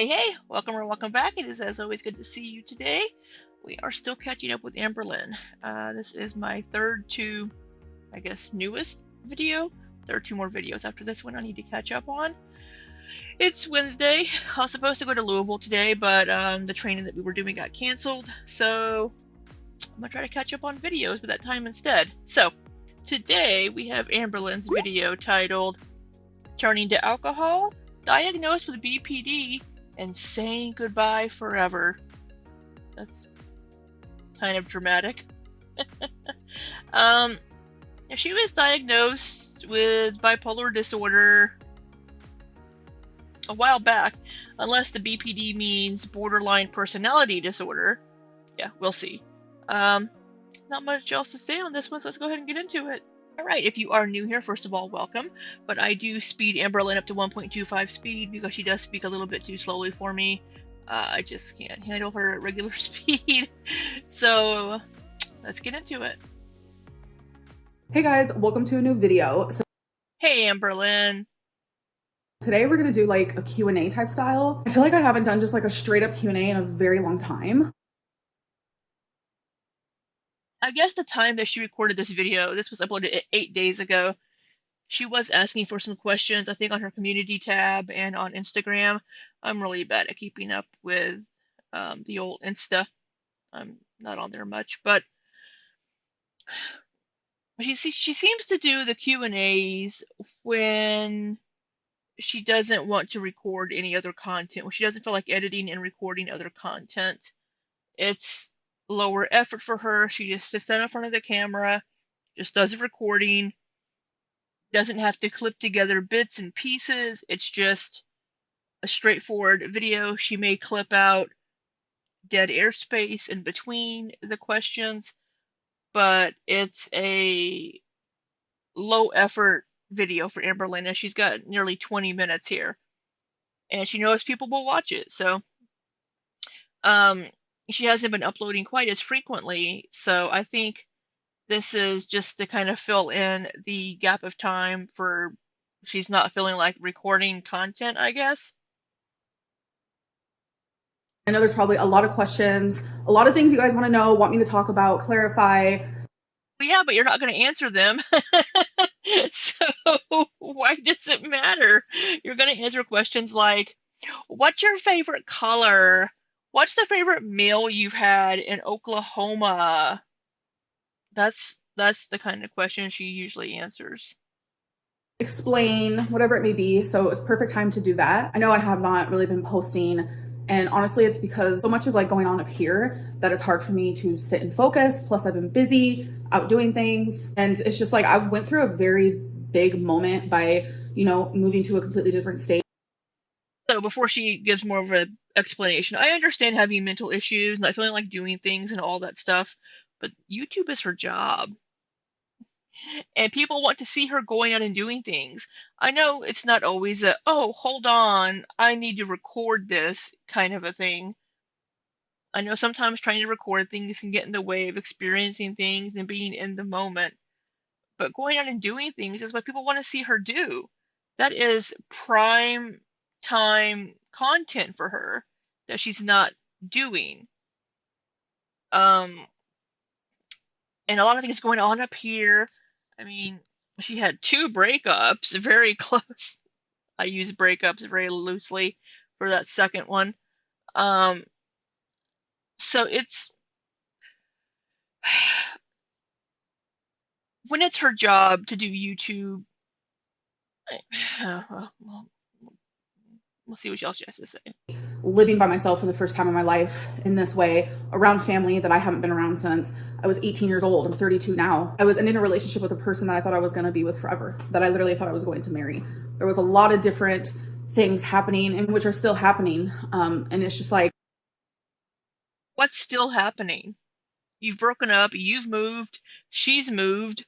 Hey, welcome or welcome back. It is, as always, good to see you today. We are still catching up with Amberlynn. This is my third to, I guess, newest video. There are two more videos after this one I need to catch up on. It's Wednesday. I was supposed to go to Louisville today, but the training that we were doing got canceled, so I'm going to try to catch up on videos with that time instead. So, today we have Amberlynn's video titled Turning to Alcohol, Diagnosed with BPD, and Saying Goodbye Forever. That's kind of dramatic. She was diagnosed with bipolar disorder a while back, unless the BPD means borderline personality disorder. Yeah, we'll see. Not much else to say on this one, so let's go ahead and get into it. Alright, if you are new here, first of all, welcome. But I do speed Amberlynn up to 1.25 speed because she does speak a little bit too slowly for me. I just can't handle her at regular speed. So, let's get into it. Hey guys, welcome to a new video. Hey Amberlynn. Today we're going to do like a Q&A type style. I feel like I haven't done just like a straight up Q&A in a very long time. I guess the time that she recorded this video, this was uploaded 8 days ago, she was asking for some questions, I think on her community tab and on Instagram. I'm really bad at keeping up with the old Insta. I'm not on there much, but she seems to do the Q&As when she doesn't want to record any other content, when she doesn't feel like editing and recording other content. It's lower effort for her. She just sits down in front of the camera, just does a recording, doesn't have to clip together bits and pieces. It's just a straightforward video. She may clip out dead airspace in between the questions, but it's a low effort video for Amberlynn, and she's got nearly 20 minutes here, and she knows people will watch it. So she hasn't been uploading quite as frequently, so I think this is just to kind of fill in the gap of time for she's not feeling like recording content, I guess. I know there's probably a lot of questions, a lot of things you guys want to know, want me to talk about, clarify. Well, yeah, but you're not going to answer them. So why does it matter? You're going to answer questions like, what's your favorite color? What's the favorite meal you've had in Oklahoma? That's the kind of question she usually answers. Explain, whatever it may be. So it's perfect time to do that. I know I have not really been posting, and honestly, it's because so much is like going on up here that it's hard for me to sit and focus. Plus, I've been busy out doing things, and it's just like I went through a very big moment by, moving to a completely different state. So before she gives more of an explanation, I understand having mental issues, not feeling like doing things and all that stuff, but YouTube is her job. And people want to see her going out and doing things. I know it's not always a, oh, hold on, I need to record this kind of a thing. I know sometimes trying to record things can get in the way of experiencing things and being in the moment. But going out and doing things is what people want to see her do. That is prime time content for her that she's not doing. And a lot of things going on up here. I mean, she had 2 breakups, very close. I use breakups very loosely for that second one. So it's when it's her job to do YouTube. We'll see what else she has to say. Living by myself for the first time in my life in this way, around family that I haven't been around since I was 18 years old. I'm 32 now. I was in a relationship with a person that I thought I was going to be with forever, that I literally thought I was going to marry. There was a lot of different things happening, and which are still happening. And it's just like, what's still happening? You've broken up, you've moved, she's moved,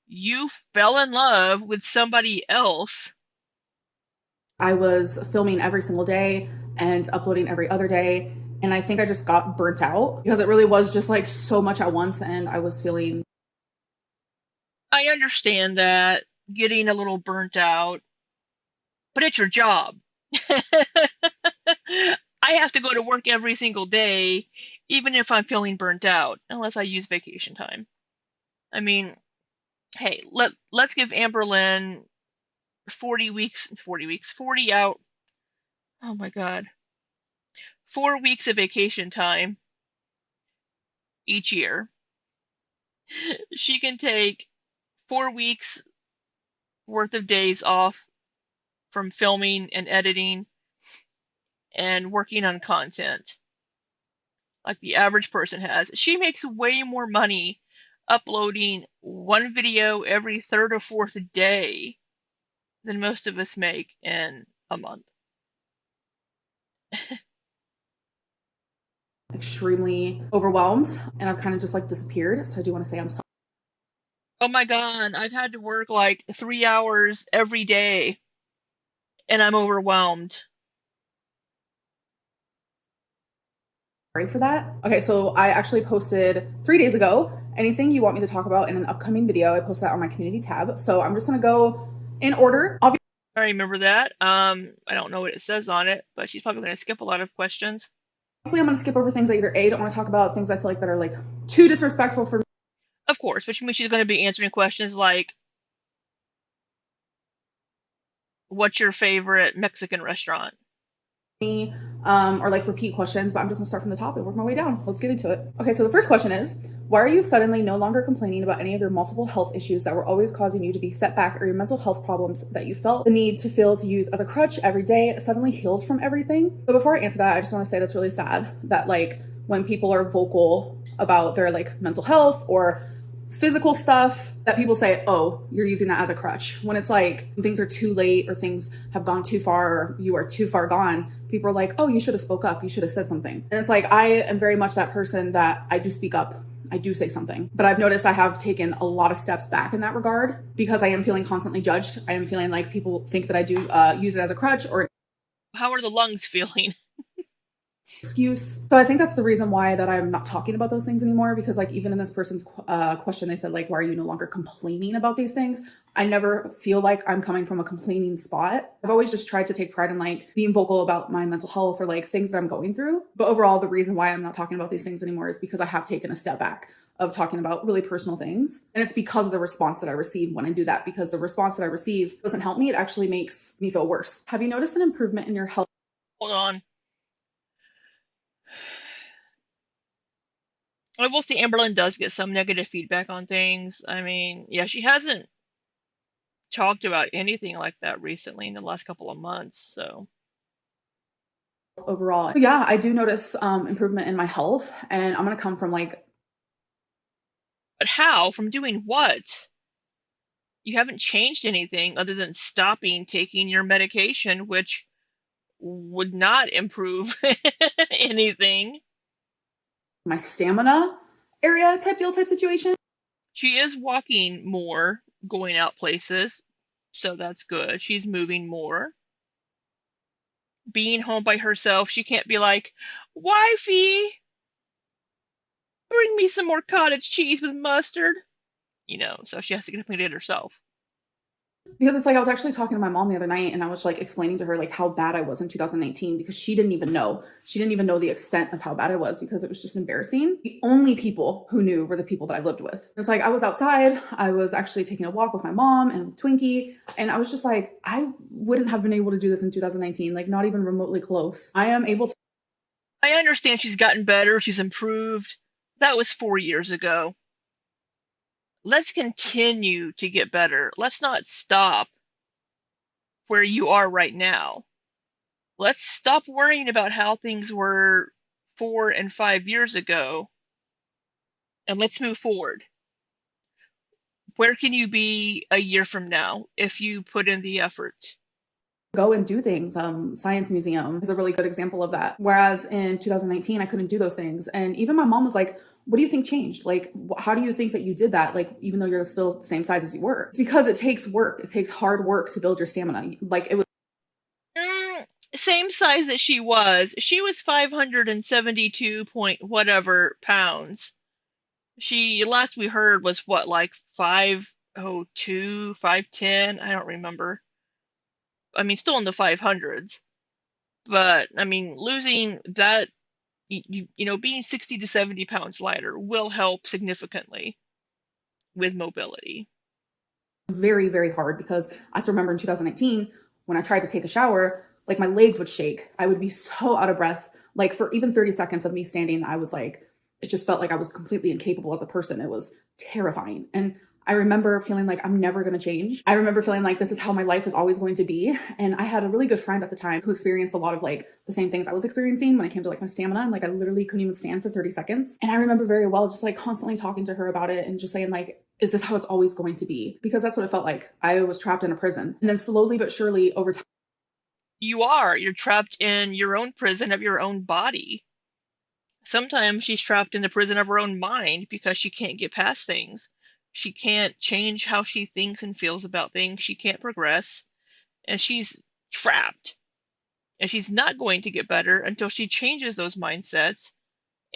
you fell in love with somebody else. I was filming every single day and uploading every other day. And I think I just got burnt out because it really was just like so much at once. And I was feeling. I understand that, getting a little burnt out, but it's your job. I have to go to work every single day, even if I'm feeling burnt out, unless I use vacation time. I mean, hey, let's give Amberlynn 40 out. Oh my God, 4 weeks of vacation time each year. She can take 4 weeks worth of days off from filming and editing and working on content like the average person has. She makes way more money uploading one video every third or fourth day than most of us make in a month. Extremely overwhelmed and I've kind of just like disappeared. So I do want to say I'm sorry Oh my God, I've had to work like 3 hours every day and I'm overwhelmed. for that. Okay, so I actually posted 3 days ago anything you want me to talk about in an upcoming video. I posted that on my community tab. So I'm just going to go in order. I remember that. I don't know what it says on it, but she's probably going to skip a lot of questions. Obviously, I'm going to skip over things I either A, don't want to talk about, things I feel like that are like too disrespectful for me. Of course, which means she's going to be answering questions like, what's your favorite Mexican restaurant? Or like repeat questions, but I'm just gonna start from the top and work my way down. Let's get into it. Okay, so the first question is, why are you suddenly no longer complaining about any of your multiple health issues that were always causing you to be set back, or your mental health problems that you felt the need to feel to use as a crutch every day suddenly healed from everything? So before I answer that, I just want to say that's really sad that like when people are vocal about their like mental health or physical stuff that people say, oh, you're using that as a crutch. When it's like things are too late or things have gone too far or you are too far gone, people are like, oh, you should have spoke up. You should have said something. And it's like, I am very much that person that I do speak up. I do say something. But I've noticed I have taken a lot of steps back in that regard because I am feeling constantly judged. I am feeling like people think that I do use it as a crutch or How are the lungs feeling? excuse. So I think that's the reason why that I'm not talking about those things anymore, because like even in this person's question, they said like, why are you no longer complaining about these things? I never feel like I'm coming from a complaining spot. I've always just tried to take pride in like being vocal about my mental health or like things that I'm going through. But overall, the reason why I'm not talking about these things anymore is because I have taken a step back of talking about really personal things. And it's because of the response that I receive when I do that, because the response that I receive doesn't help me. It actually makes me feel worse. Have you noticed an improvement in your health? Hold on. I will say Amberlynn does get some negative feedback on things. I mean, yeah, she hasn't talked about anything like that recently in the last couple of months, so. Overall, so yeah, I do notice improvement in my health, and I'm gonna come from like. But how? From doing what? You haven't changed anything other than stopping taking your medication, which would not improve anything. My stamina area type situation. She is walking more, going out places, so that's good. She's moving more. Being home by herself, she can't be like, Wifey, bring me some more cottage cheese with mustard. So she has to get up and get it herself. Because it's like I was actually talking to my mom the other night and I was like explaining to her like how bad I was in 2019 because she didn't even know. She didn't even know the extent of how bad I was because it was just embarrassing. The only people who knew were the people that I lived with. It's like I was outside. I was actually taking a walk with my mom and Twinkie. And I was just like, I wouldn't have been able to do this in 2019, like not even remotely close. I am able to. I understand she's gotten better, she's improved. That was 4 years ago. Let's continue to get better. Let's not stop where you are right now. Let's stop worrying about how things were 4 and 5 years ago, and let's move forward. Where can you be a year from now if you put in the effort? Go and do things. Science museum is a really good example of that. Whereas in 2019, I couldn't do those things. And even my mom was like, what do you think changed? Like, how do you think that you did that? Like, even though you're still the same size as you were. It's because it takes work. It takes hard work to build your stamina. Like it was. Same size that she was. She was 572 point whatever pounds. She, last we heard, was what, like 502, 510? I don't remember. I mean, still in the 500s. But I mean, losing that, being 60 to 70 pounds lighter will help significantly with mobility. Very, very hard because I still remember in 2019 when I tried to take a shower, like my legs would shake. I would be so out of breath. Like for even 30 seconds of me standing, I was like, it just felt like I was completely incapable as a person. It was terrifying. And I remember feeling like I'm never going to change. I remember feeling like this is how my life is always going to be. And I had a really good friend at the time who experienced a lot of like the same things I was experiencing when it came to like my stamina. And like I literally couldn't even stand for 30 seconds. And I remember very well just like constantly talking to her about it and just saying like, is this how it's always going to be? Because that's what it felt like. I was trapped in a prison. And then slowly but surely over time, You're trapped in your own prison of your own body. Sometimes she's trapped in the prison of her own mind because she can't get past things. She can't change how she thinks and feels about things. She can't progress. And she's trapped. And she's not going to get better until she changes those mindsets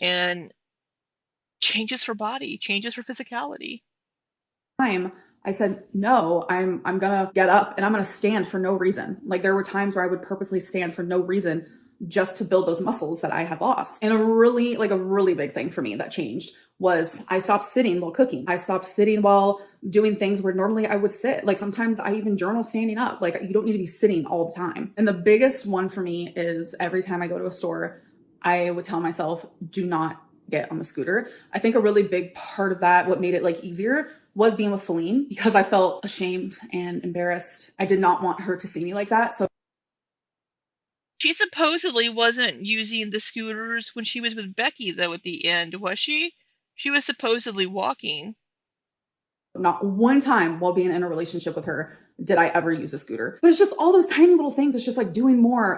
and changes her body, changes her physicality. I said, no, I'm gonna get up and I'm gonna stand for no reason. Like there were times where I would purposely stand for no reason just to build those muscles that I had lost. And a really big thing for me that changed was I stopped sitting while cooking. I stopped sitting while doing things where normally I would sit. Like sometimes I even journal standing up. Like you don't need to be sitting all the time. And the biggest one for me is every time I go to a store, I would tell myself, do not get on the scooter. I think a really big part of that, what made it like easier was being with Feline because I felt ashamed and embarrassed. I did not want her to see me like that. So She supposedly wasn't using the scooters when she was with Becky, though, at the end, was she? She was supposedly walking. not one time while being in a relationship with her did I ever use a scooter. But it's just all those tiny little things. It's just like doing more,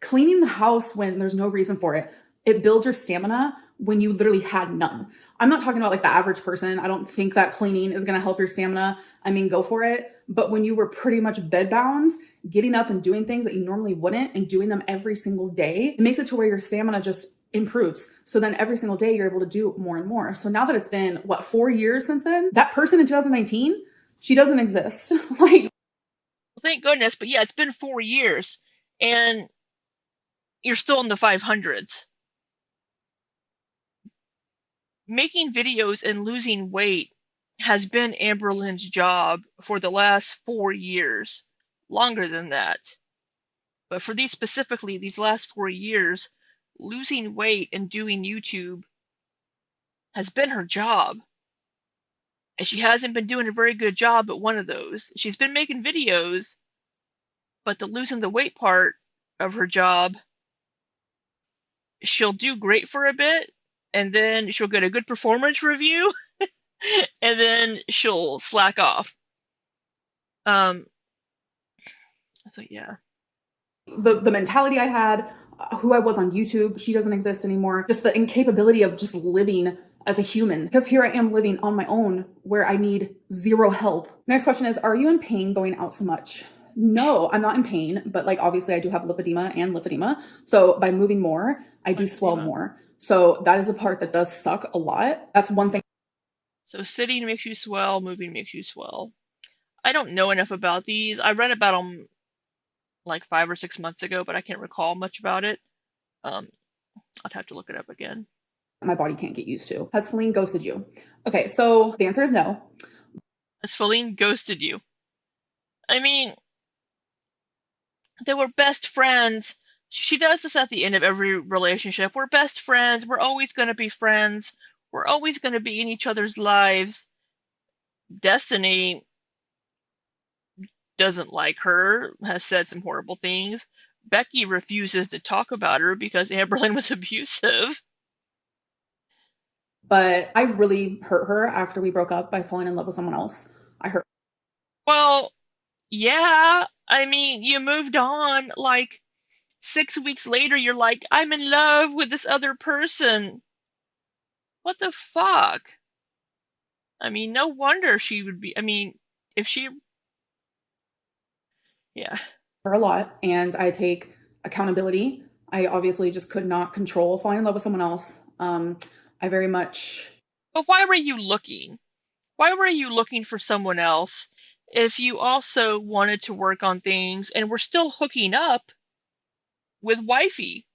cleaning the house when there's no reason for it. It builds your stamina when you literally had none. I'm not talking about like the average person. I don't think that cleaning is going to help your stamina. I mean, go for it. But when you were pretty much bedbound, getting up and doing things that you normally wouldn't and doing them every single day, it makes it to where your stamina just improves. So then every single day you're able to do more and more. So now that it's been, 4 years since then, that person in 2019, she doesn't exist. Like, Well, thank goodness, but yeah, it's been 4 years, and you're still in the 500s. Making videos and losing weight has been Amberlynn's job for the last 4 years, longer than that. But for these last 4 years, losing weight and doing YouTube has been her job. And she hasn't been doing a very good job at one of those. She's been making videos, but the losing the weight part of her job, she'll do great for a bit, and then she'll get a good performance review, and then she'll slack off. Um, so yeah. the mentality I had, who I was on YouTube, she doesn't exist anymore. Just the incapability of just living as a human. Because here I am living on my own where I need zero help. Next question is, are you in pain going out so much? No, I'm not in pain, but like obviously I do have lipedema and lymphedema. So by moving more, I do swell more. So that is the part that does suck a lot. That's one thing. So sitting makes you swell, moving makes you swell. I don't know enough about these. I read about them like 5 or 6 months ago, but I can't recall much about it. I'd have to look it up again. My body can't get used to. Has Feline ghosted you? Okay, so the answer is no. Has Feline ghosted you? I mean, they were best friends. She does this at the end of every relationship. We're best friends. We're always going to be friends. We're always going to be in each other's lives. Destiny doesn't like her, has said some horrible things. Becky refuses to talk about her because Amberlynn was abusive. But I really hurt her after we broke up by falling in love with someone else. I hurt. Well, yeah. I mean, you moved on. Like 6 weeks later, you're like, I'm in love with this other person. What the fuck? I mean, no wonder she would be. I mean, if she. Yeah. her a lot and I take accountability. I obviously just could not control falling in love with someone else. I very much. But why were you looking? Why were you looking for someone else if you also wanted to work on things and were still hooking up with Wifey.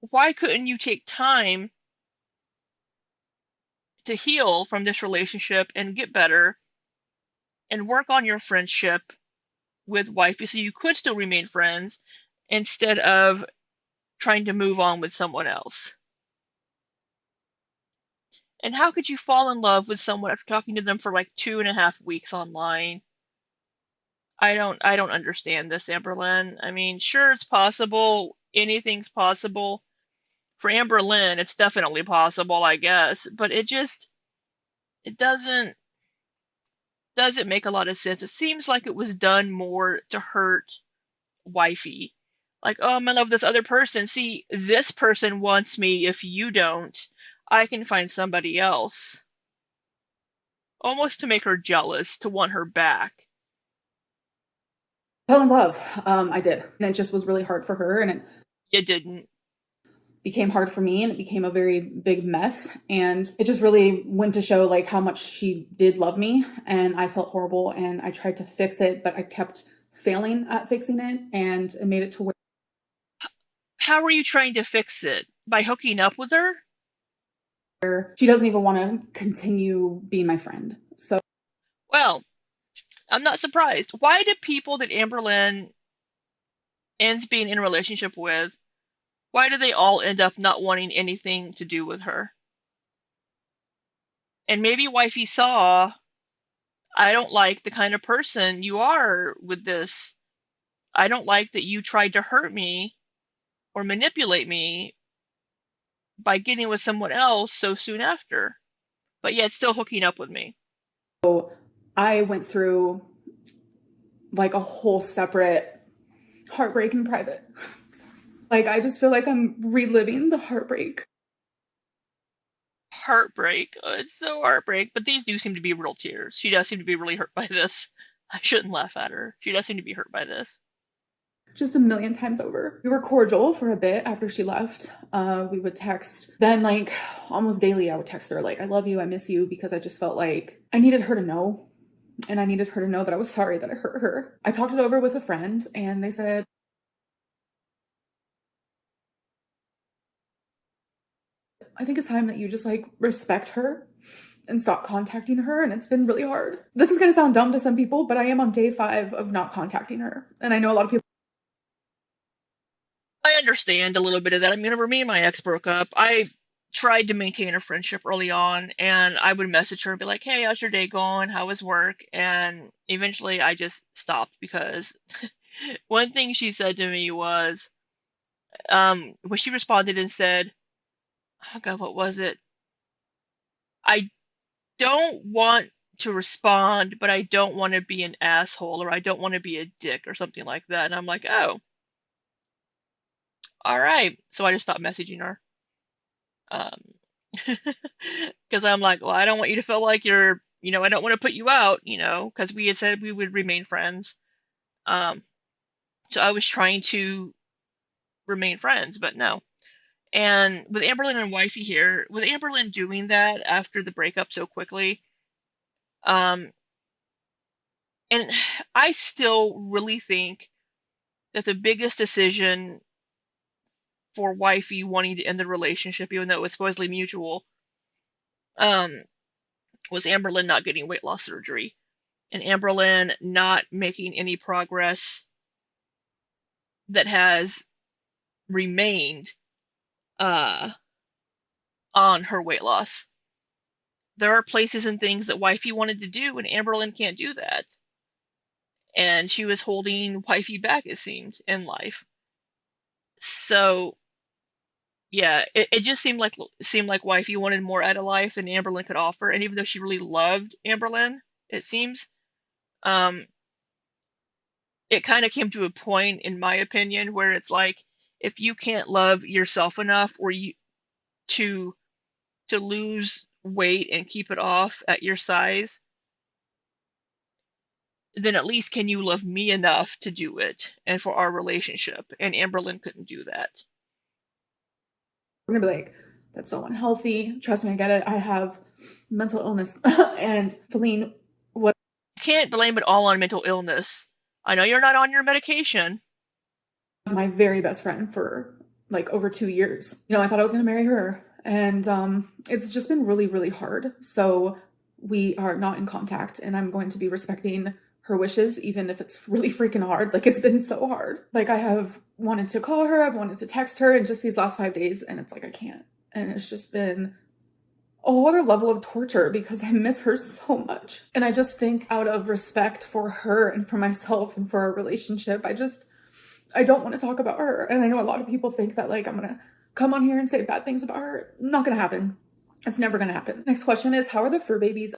Why couldn't you take time to heal from this relationship and get better and work on your friendship with Wifey so you could still remain friends instead of trying to move on with someone else? And how could you fall in love with someone after talking to them for like 2.5 weeks online? I don't understand this, Amberlynn. I mean, sure, it's possible. Anything's possible. For Amberlynn, it's definitely possible, I guess. But it doesn't make a lot of sense. It seems like it was done more to hurt Wifey. Like, oh, I'm in love with this other person. See, this person wants me. If you don't, I can find somebody else. Almost to make her jealous, to want her back. Fell in love. I did. And it just was really hard for her. And it You didn't. became hard for me and it became a very big mess. And it just really went to show like how much she did love me. And I felt horrible and I tried to fix it, but I kept failing at fixing it. And it made it to How are you trying to fix it? By hooking up with her? where she doesn't even want to continue being my friend. So Well, I'm not surprised. Why do people that Amberlynn ends being in a relationship with, why do they all end up not wanting anything to do with her? And maybe Wifey saw, I don't like the kind of person you are with this. I don't like that you tried to hurt me or manipulate me by getting with someone else so soon after, but yet still hooking up with me. I went through like a whole separate heartbreak in private. Like, I just feel like I'm reliving the heartbreak. Heartbreak. It's so heartbreak. But these do seem to be real tears. She does seem to be really hurt by this. I shouldn't laugh at her. She does seem to be hurt by this. Just a million times over. We were cordial for a bit after she left. We would text. Then, like, almost daily, I would text her, like, I love you, I miss you, because I just felt like I needed her to know. And I needed her to know that I was sorry that I hurt her. I talked it over with a friend, and they said, I think it's time that you just, like, respect her and stop contacting her. And it's been really hard. This is going to sound dumb to some people, but I am on day 5 of not contacting her. And I know a lot of people. I understand a little bit of that. I mean, whenever me and my ex broke up, I tried to maintain a friendship early on, and I would message her and be like, hey, how's your day going? How was work? And eventually I just stopped because one thing she said to me was, when she responded and said, oh God, what was it? I don't want to respond, but I don't want to be an asshole, or I don't want to be a dick, or something like that. And I'm like, oh, all right. So I just stopped messaging her. Because I'm like, well, I don't want you to feel like I don't want to put you out, because we had said we would remain friends. Um, so I was trying to remain friends, but no. And with Amberlynn and Wifey here, with Amberlynn doing that after the breakup so quickly, um, and I still really think that the biggest decision for Wifey wanting to end the relationship, even though it was supposedly mutual, um, was Amberlynn not getting weight loss surgery and Amberlynn not making any progress that has remained uh, on her weight loss. There are places and things that Wifey wanted to do, and Amberlynn can't do that. And she was holding Wifey back, it seemed, in life. So yeah, it just seemed like Wifey wanted more out of life than Amberlynn could offer. And even though she really loved Amberlynn, it seems, um, it kind of came to a point, in my opinion, where it's like, if you can't love yourself enough, or you to to lose weight and keep it off at your size, then at least can you love me enough to do it and for our relationship? And Amberlynn couldn't do that. We're gonna be like, that's so unhealthy. Trust me, I get it. I have mental illness. And Feline, what You can't blame it all on mental illness. I know you're not on your medication. My very best friend for like over 2 years. You know, I thought I was going to marry her. And it's just been really, really hard. So we are not in contact, and I'm going to be respecting her wishes, even if it's really freaking hard. Like, it's been so hard. Like, I have wanted to call her, I've wanted to text her in just these last 5 days, and it's like, I can't. And it's just been a whole other level of torture because I miss her so much. And I just think, out of respect for her and for myself and for our relationship, I don't want to talk about her. And I know a lot of people think that, like, I'm going to come on here and say bad things about her. Not going to happen. It's never going to happen. Next question is, how are the fur babies?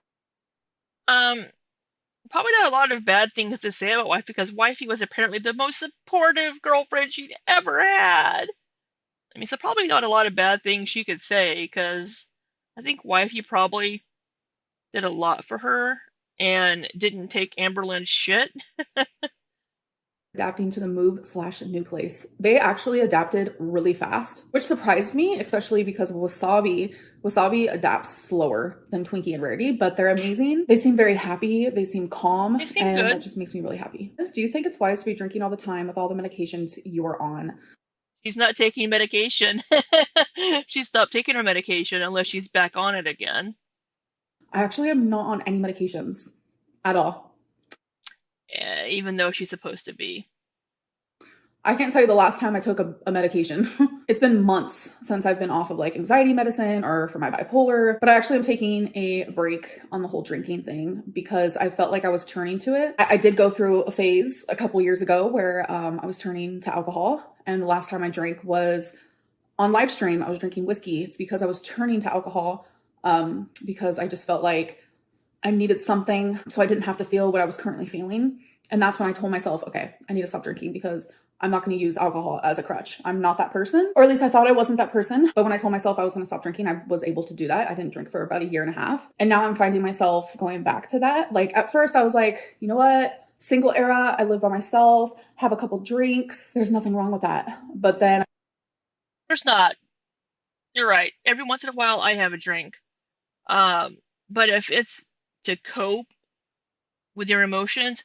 Probably not a lot of bad things to say about Wifey, because Wifey was apparently the most supportive girlfriend she'd ever had. I mean, so probably not a lot of bad things she could say, because I think Wifey probably did a lot for her and didn't take Amberlynn's shit. Adapting to the move/new place. They actually adapted really fast, which surprised me, especially because Wasabi adapts slower than Twinkie and Rarity, but they're amazing. They seem very happy. They seem calm. They seem and good. That just makes me really happy. Do you think it's wise to be drinking all the time with all the medications you're on? She's not taking medication. She stopped taking her medication unless she's back on it again. I actually am not on any medications at all. Even though she's supposed to be. I can't tell you the last time I took a medication. It's been months since I've been off of like anxiety medicine or for my bipolar, but I actually am taking a break on the whole drinking thing because I felt like I was turning to it. I did go through a phase a couple years ago where I was turning to alcohol, and the last time I drank was on live stream. I was drinking whiskey. It's because I was turning to alcohol because I just felt like I needed something so I didn't have to feel what I was currently feeling. And that's when I told myself, okay, I need to stop drinking because I'm not going to use alcohol as a crutch. I'm not that person, or at least I thought I wasn't that person. But when I told myself I was going to stop drinking, I was able to do that. I didn't drink for about 1.5 years. And now I'm finding myself going back to that. Like, at first I was like, you know what? Single era, I live by myself, have a couple drinks. There's nothing wrong with that. But then there's not. You're right. Every once in a while I have a drink. But if it's to cope with your emotions,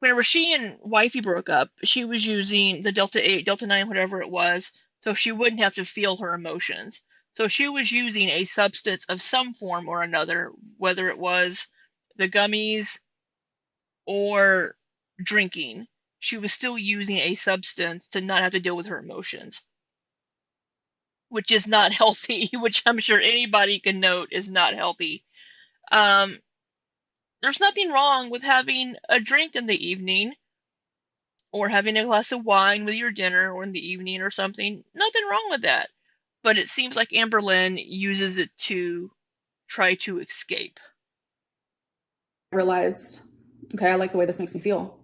whenever she and Wifey broke up, she was using the Delta 8, Delta 9, whatever it was, so she wouldn't have to feel her emotions. So she was using a substance of some form or another, whether it was the gummies or drinking. She was still using a substance to not have to deal with her emotions, which is not healthy, which I'm sure anybody can note is not healthy. There's nothing wrong with having a drink in the evening or having a glass of wine with your dinner or in the evening or something. Nothing wrong with that. But it seems like Amberlynn uses it to try to escape. I realized, okay, I like the way this makes me feel.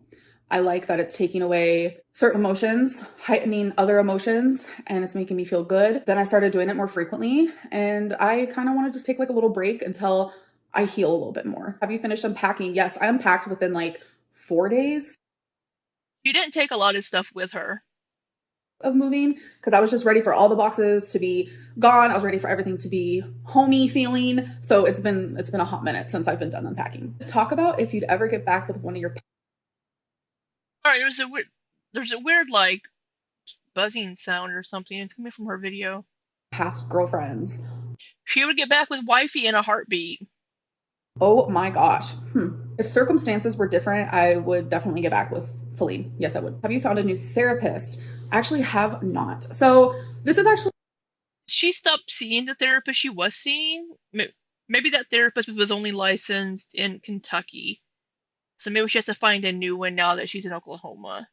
I like that it's taking away certain emotions, heightening other emotions, and it's making me feel good. Then I started doing it more frequently, and I kind of want to just take like a little break until I heal a little bit more. Have you finished unpacking? Yes, I unpacked within like 4 days. You didn't take a lot of stuff with her. Of moving because I was just ready for all the boxes to be gone. I was ready for everything to be homey feeling. So it's been a hot minute since I've been done unpacking. Talk about if you'd ever get back with one of your. All right, there's a weird like buzzing sound or something. It's coming from her video. Past girlfriends. She would get back with Wifey in a heartbeat. Oh my gosh. If circumstances were different, I would definitely get back with Feline. Yes, I would. Have you found a new therapist? I actually have not. So this is actually. She stopped seeing the therapist she was seeing. Maybe that therapist was only licensed in Kentucky. So maybe she has to find a new one now that she's in Oklahoma.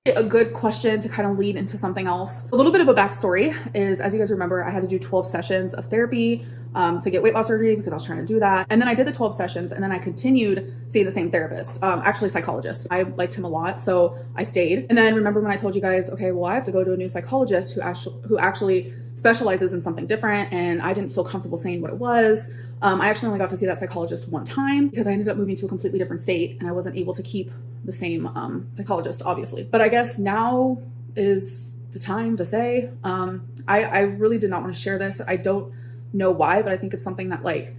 A good question to kind of lead into something else. A little bit of a backstory is, as you guys remember, I had to do 12 sessions of therapy to get weight loss surgery because I was trying to do that. And then I did the 12 sessions and then I continued seeing the same therapist, actually psychologist. I liked him a lot, so I stayed. And then remember when I told you guys, okay, well, I have to go to a new psychologist who actually specializes in something different, and I didn't feel comfortable saying what it was. I actually only got to see that psychologist one time because I ended up moving to a completely different state and I wasn't able to keep the same psychologist, obviously. But I guess now is the time to say, I really did not want to share this. I don't know why, but I think it's something that, like,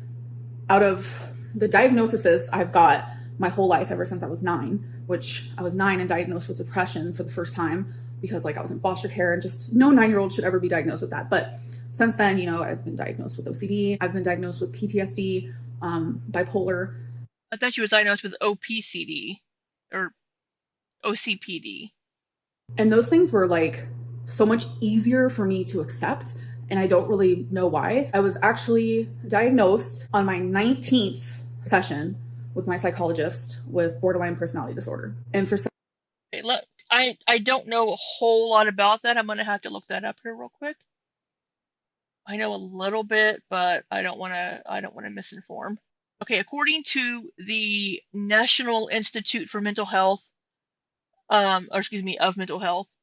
out of the diagnoses I've got, my whole life ever since I was 9, which I was 9 and diagnosed with depression for the first time because like I was in foster care, and just no 9-year-old should ever be diagnosed with that. But since then, you know, I've been diagnosed with OCD, I've been diagnosed with PTSD, bipolar. I thought she was diagnosed with OPCD or OCPD. And those things were like so much easier for me to accept. And I don't really know why. I was actually diagnosed on my 19th session with my psychologist with borderline personality disorder. And for some Okay, I don't know a whole lot about that. I'm going to have to look that up here real quick. I know a little bit, but I don't want to misinform. Okay, according to the National Institute for Mental Health, of mental health,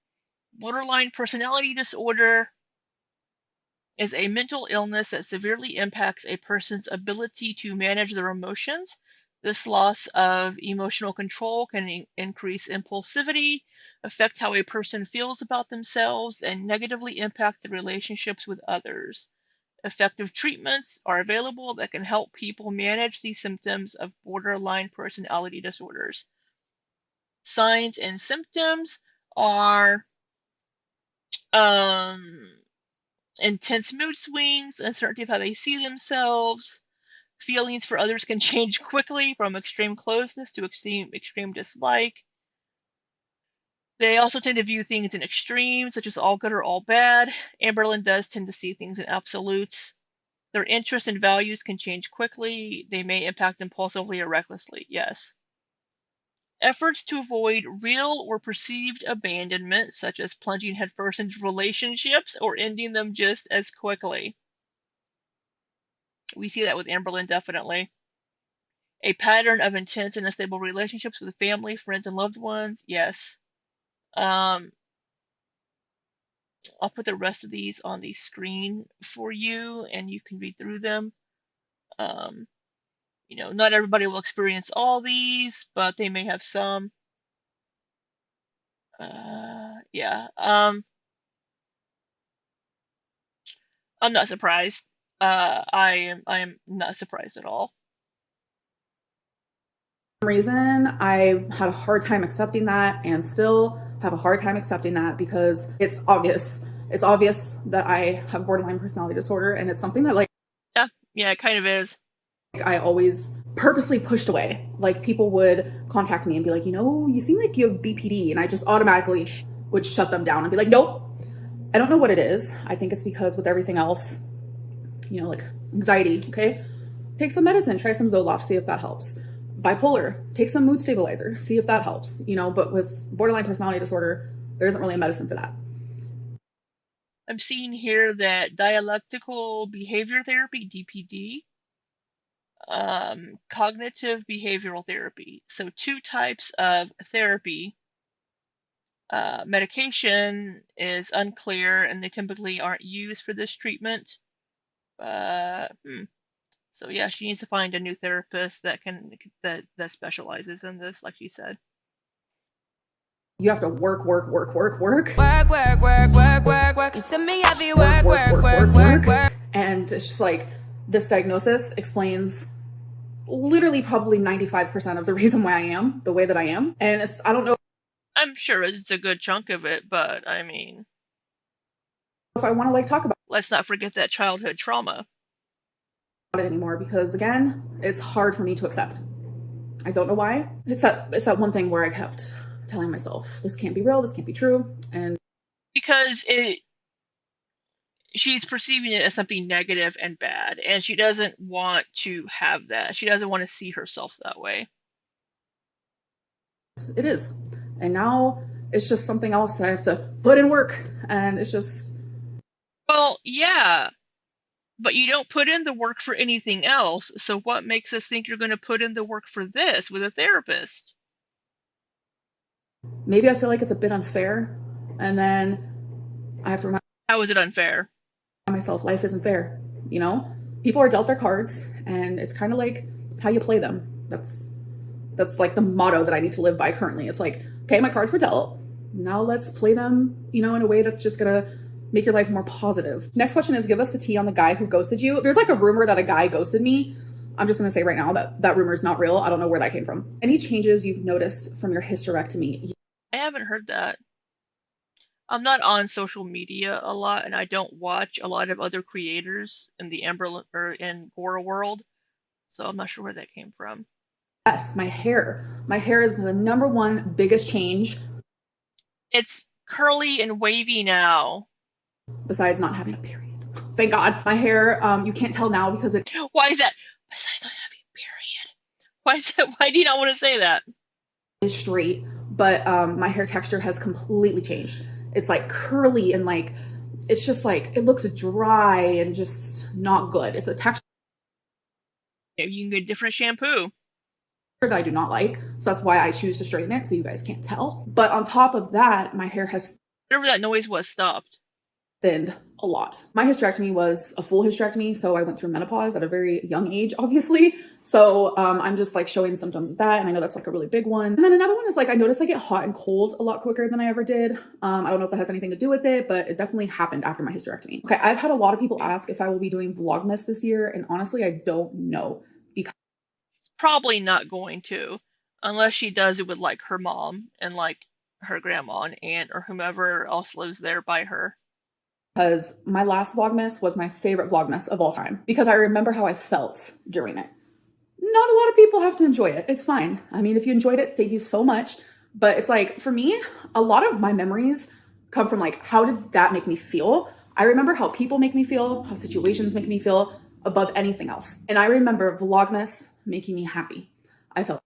borderline personality disorder is a mental illness that severely impacts a person's ability to manage their emotions. This loss of emotional control can increase impulsivity, affect how a person feels about themselves, and negatively impact the relationships with others. Effective treatments are available that can help people manage these symptoms of borderline personality disorders. Signs and symptoms are intense mood swings, uncertainty of how they see themselves. Feelings for others can change quickly from extreme closeness to extreme dislike. They also tend to view things in extremes, such as all good or all bad. Amberlynn does tend to see things in absolutes. Their interests and values can change quickly. They may impact impulsively or recklessly. Yes. Efforts to avoid real or perceived abandonment, such as plunging headfirst into relationships or ending them just as quickly. We see that with Amberlynn, definitely. A pattern of intense and unstable relationships with family, friends, and loved ones. Yes. I'll put the rest of these on the screen for you, and you can read through them. You know, not everybody will experience all these, but they may have some. Yeah. I'm not surprised. I am not surprised at all. reason, I had a hard time accepting that and still have a hard time accepting that because it's obvious. It's obvious that I have borderline personality disorder, and it's something that like Yeah, it kind of is. I always purposely pushed away. Like people would contact me and be like, you know, you seem like you have BPD, and I just automatically would shut them down and be like, nope. I don't know what it is. I think it's because with everything else, you know, like anxiety, okay? Take some medicine, try some Zoloft, see if that helps. Bipolar, take some mood stabilizer, see if that helps, you know, but with borderline personality disorder, there isn't really a medicine for that. I'm seeing here that dialectical behavior therapy, DPD, cognitive behavioral therapy. So 2 types of therapy. Medication is unclear, and they typically aren't used for this treatment. So yeah, she needs to find a new therapist that specializes in this, like she said. You have to work. Work. You send me heavy work. And it's just like this diagnosis explains literally probably 95% of the reason why I am the way that I am. And it's, I don't know I'm sure it's a good chunk of it, but I mean, if I want to like talk about let's not forget that childhood trauma. it anymore because again, it's hard for me to accept. I don't know why. It's that one thing where I kept telling myself, this can't be real, this can't be true. And because she's perceiving it as something negative and bad, and she doesn't want to have that. She doesn't want to see herself that way. It is. And now it's just something else that I have to put in work. And it's just. Well, yeah. But you don't put in the work for anything else. So what makes us think you're going to put in the work for this with a therapist? Maybe I feel like it's a bit unfair. And then I have to remind. How is it unfair? Myself, life isn't fair. You know? People are dealt their cards, and it's kind of like how you play them. That's like the motto that I need to live by currently. It's like, okay, my cards were dealt. Now let's play them, you know, in a way that's just gonna make your life more positive. Next question is, give us the tea on the guy who ghosted you. There's like a rumor that a guy ghosted me, I'm just going to say right now that that rumor is not real. I don't know where that came from. Any changes you've noticed from your hysterectomy? I haven't heard that. I'm not on social media a lot, and I don't watch a lot of other creators in the Amberlynn or in gore world, so I'm not sure where that came from. Yes, my hair. My hair is the number one biggest change It's curly and wavy now. besides not having a period. Thank God. My hair, you can't tell now because it Why is that? Besides not having a period. Why is that? Why do you not want to say that? is straight, but my hair texture has completely changed. It's like curly and like, it's just like, it looks dry and just not good. It's a texture Maybe you can get different shampoo. that I do not like. So that's why I choose to straighten it so you guys can't tell. But on top of that, my hair has Whatever that noise was stopped. thinned a lot. My hysterectomy was a full hysterectomy, so I went through menopause at a very young age, obviously. So I'm just like showing symptoms of that, and I know that's like a really big one. And then another one is like I noticed I get hot and cold a lot quicker than I ever did. I don't know if that has anything to do with it, but it definitely happened after my hysterectomy. Okay, I've had a lot of people ask if I will be doing Vlogmas this year, and honestly, I don't know. Probably not going to, unless she does it with like her mom and like her grandma and aunt or whomever else lives there by her. Because my last Vlogmas was my favorite Vlogmas of all time because I remember how I felt during it. Not a lot of people have to enjoy it. It's fine. I mean, if you enjoyed it, thank you so much. But it's like, for me, a lot of my memories come from like, how did that make me feel? I remember how people make me feel, how situations make me feel above anything else. And I remember Vlogmas making me happy. I felt.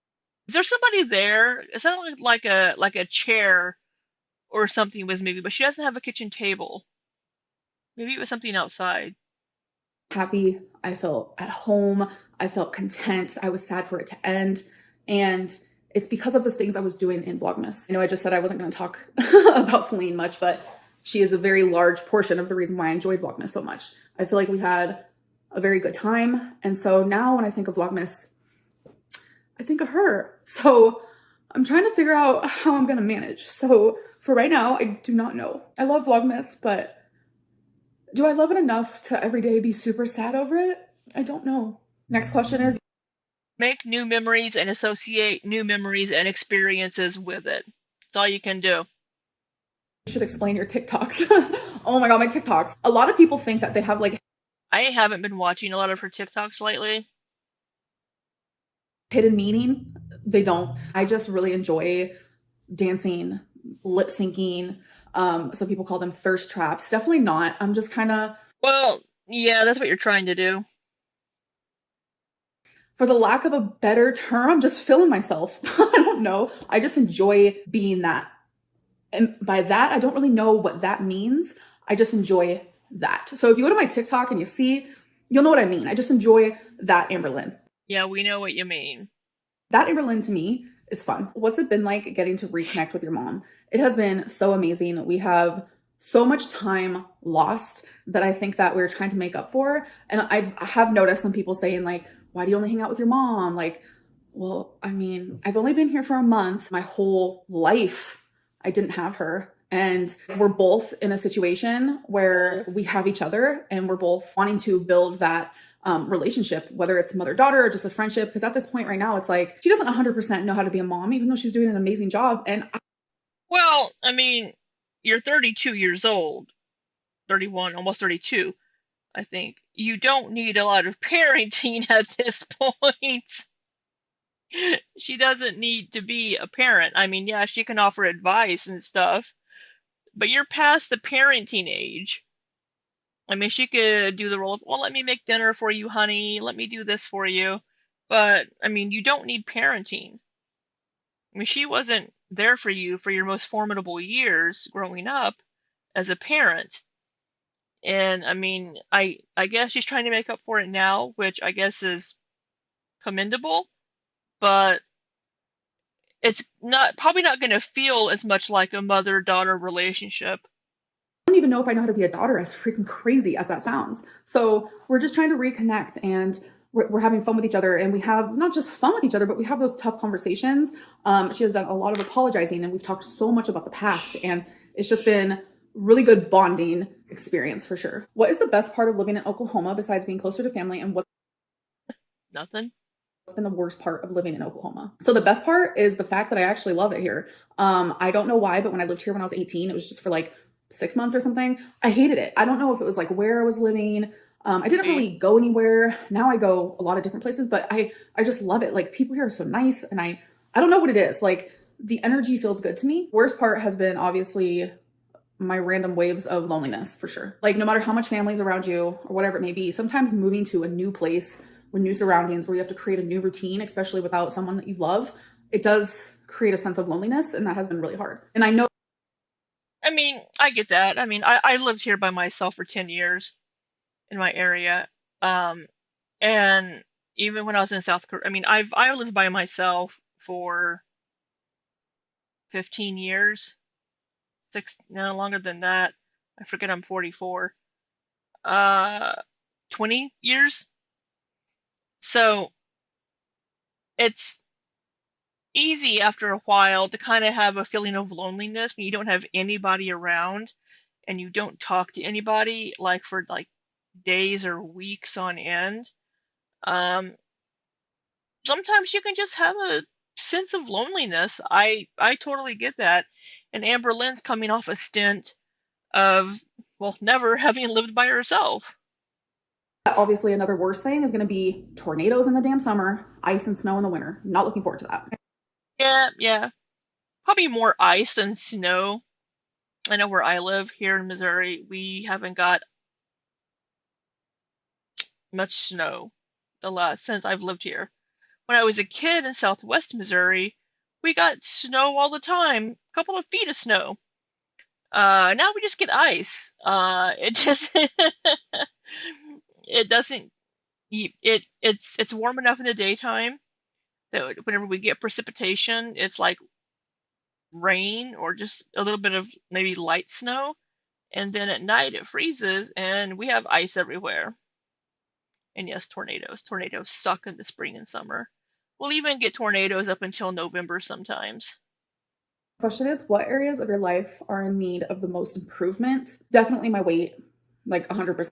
Is there somebody there? It sounded like a chair or something was maybe, but she doesn't have a kitchen table. Maybe it was something outside. Happy. I felt at home. I felt content. I was sad for it to end. And it's because of the things I was doing in Vlogmas. I know I just said I wasn't going to talk about Feline much, but she is a very large portion of the reason why I enjoyed Vlogmas so much. I feel like we had a very good time. And so now when I think of Vlogmas, I think of her. So I'm trying to figure out how I'm going to manage. So for right now, I do not know. I love Vlogmas, but do I love it enough to every day be super sad over it? I don't know. Next question is, Make new memories and associate new memories and experiences with it. That's all you can do. you should explain your TikToks. Oh my God, my TikToks. A lot of people think that they have like I haven't been watching a lot of her TikToks lately. hidden meaning. They don't. I just really enjoy dancing, lip syncing. Some people call them thirst traps. Definitely not. I'm just kind of, Well, yeah, that's what you're trying to do. for the lack of a better term, I'm just feeling myself. I don't know. I just enjoy being that. And by that, I don't really know what that means. I just enjoy that. So if you go to my TikTok and you see, you'll know what I mean. I just enjoy that Amberlynn. Yeah, we know what you mean. That Amberlynn to me is fun. What's it been like getting to reconnect with your mom? It has been so amazing. We have so much time lost that I think that we're trying to make up for. And I have noticed some people saying like, why do you only hang out with your mom? Like, well, I mean, I've only been here for a month. My whole life, I didn't have her. And we're both in a situation where we have each other and we're both wanting to build that relationship, whether it's mother-daughter or just a friendship. Because at this point right now, it's like, she doesn't 100% know how to be a mom, even though she's doing an amazing job. And Well, I mean, you're 32 years old, 31, almost 32, I think. You don't need a lot of parenting at this point. She doesn't need to be a parent. I mean, yeah, she can offer advice and stuff, but you're past the parenting age. I mean, she could do the role of, well, let me make dinner for you, honey. Let me do this for you. But, I mean, you don't need parenting. I mean, she wasn't there for you for your most formidable years growing up as a parent. And, I mean, I guess she's trying to make up for it now, which I guess is commendable, but it's probably not going to feel as much like a mother-daughter relationship. I don't even know if I know how to be a daughter, as freaking crazy as that sounds. So we're just trying to reconnect, and we're having fun with each other, and we have not just fun with each other, but we have those tough conversations. She has done a lot of apologizing, and we've talked so much about the past, and it's just been really good bonding experience for sure. What is the best part of living in Oklahoma besides being closer to family, and what Nothing. It's been the worst part of living in Oklahoma. So the best part is the fact that I actually love it here. I don't know why, but when I lived here when I was 18, it was just for like 6 months or something. I hated it. I don't know if it was like where I was living. I didn't really go anywhere. Now I go a lot of different places, but I just love it. Like people here are so nice, and I don't know what it is. Like the energy feels good to me. Worst part has been obviously my random waves of loneliness for sure. Like no matter how much family's around you or whatever it may be, sometimes moving to a new place with new surroundings where you have to create a new routine, especially without someone that you love, it does create a sense of loneliness, and that has been really hard. And I know. I mean, I get that. I mean, I lived here by myself for 10 years in my area. And even when I was in South Korea, I mean, I lived by myself for 15 years, no, longer than that. I forget I'm 44. 20 years. So it's easy after a while to kind of have a feeling of loneliness when you don't have anybody around and you don't talk to anybody like for like days or weeks on end. Sometimes you can just have a sense of loneliness. I totally get that. And Amberlynn's coming off a stint of, well, never having lived by herself. Obviously, another worst thing is going to be tornadoes in the damn summer, ice and snow in the winter. Not looking forward to that. Yeah. Probably more ice than snow. I know where I live here in Missouri, we haven't got much snow since I've lived here. When I was a kid in Southwest Missouri, we got snow all the time, a couple of feet of snow. Now we just get ice. It doesn't. It's warm enough in the daytime that whenever we get precipitation, it's like rain or just a little bit of maybe light snow, and then at night it freezes and we have ice everywhere. And yes, tornadoes. Tornadoes suck in the spring and summer. We'll even get tornadoes up until November sometimes. Question is, what areas of your life are in need of the most improvement? Definitely my weight, like 100%.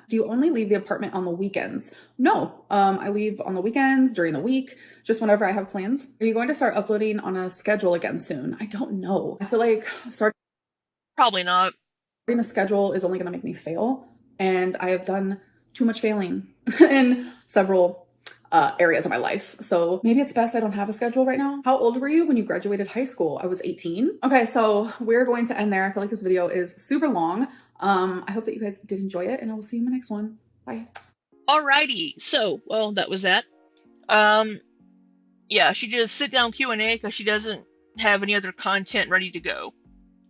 Do you only leave the apartment on the weekends? No, I leave on the weekends, during the week, just whenever I have plans. Are you going to start uploading on a schedule again soon? I don't know. I feel like Probably not. Starting a schedule is only going to make me fail, and I have done too much failing in several areas of my life. So maybe it's best I don't have a schedule right now. How old were you when you graduated high school? I was 18. Okay, so we're going to end there. I feel like this video is super long. I hope that you guys did enjoy it, and I will see you in the next one. Bye. Alrighty, so, well, that was that. Yeah, she did a sit-down Q&A because she doesn't have any other content ready to go.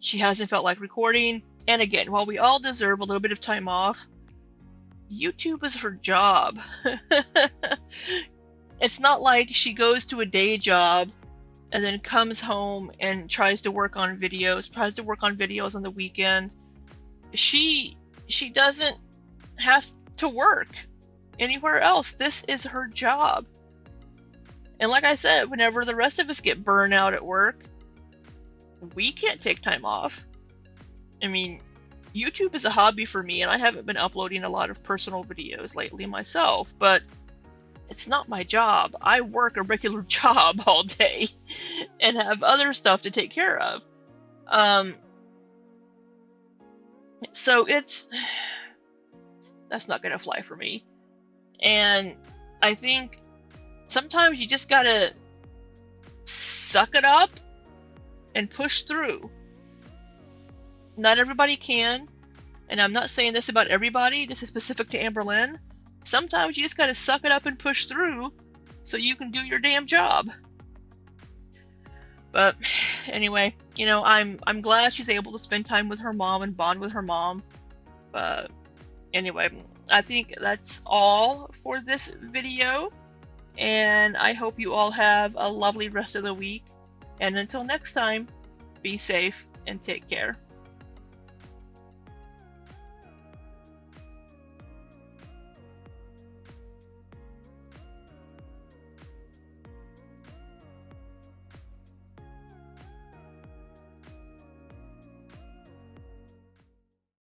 She hasn't felt like recording. And again, while we all deserve a little bit of time off, YouTube is her job. It's not like she goes to a day job and then comes home and tries to work on videos on the weekend. She doesn't have to work anywhere else. This is her job. And like I said, whenever the rest of us get burned out at work, we can't take time off. I mean, YouTube is a hobby for me, and I haven't been uploading a lot of personal videos lately myself, but it's not my job. I work a regular job all day and have other stuff to take care of. So that's not gonna fly for me. And I think sometimes you just gotta suck it up and push through. Not everybody can, and I'm not saying this about everybody, this is specific to Amberlynn. Sometimes you just gotta suck it up and push through so you can do your damn job. But anyway, you know, I'm glad she's able to spend time with her mom and bond with her mom. But anyway, I think that's all for this video, and I hope you all have a lovely rest of the week. And until next time, be safe and take care.